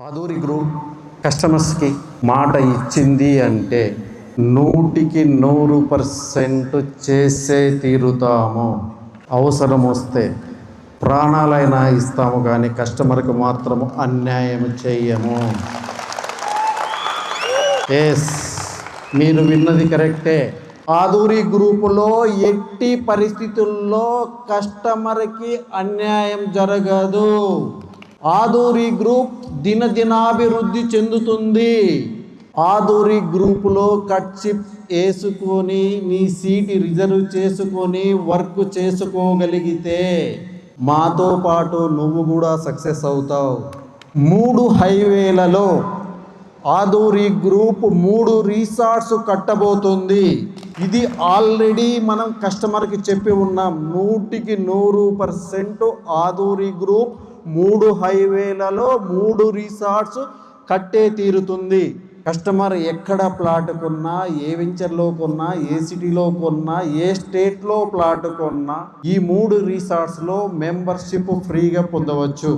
Aduri group కస్టమర్స్కి మాట ఇచ్చింది అంటే 100% చేసే తీరుతాము. అవసరం వస్తే ప్రాణాలైనా ఇస్తాము, కానీ కస్టమర్కి మాత్రము అన్యాయం చేయము. ఎస్, మీరు విన్నది కరెక్టే. ఆదూరి గ్రూపులో ఎట్టి పరిస్థితుల్లో కస్టమర్కి అన్యాయం జరగదు. ఆదూరి గ్రూప్ దినదినాభివృద్ధి చెందుతుంది. ఆదూరి గ్రూపులో కట్చిప్ వేసుకొని నీ సీట్ రిజర్వ్ చేసుకొని వర్క్ చేసుకోగలిగితే మాతో పాటు నువ్వు కూడా సక్సెస్ అవుతావు. 3 హైవేలలో ఆదూరి గ్రూప్ 3 రిసార్ట్స్ కట్టబోతుంది. ఇది ఆల్రెడీ మనం కస్టమర్కి చెప్పి ఉన్నాం. 100% ఆదూరి గ్రూప్ 3 హైవేలలో 3 రిసార్ట్స్ కట్టే తీరుతుంది. కస్టమర్ ఎక్కడ ప్లాట్ కొన్నా, ఏ వెంచర్లో కొన్నా, ఏ సిటీలో కొన్నా, ఏ స్టేట్లో ప్లాట్ కొన్నా ఈ 3 రిసార్ట్స్లో మెంబర్షిప్ ఫ్రీగా పొందవచ్చు.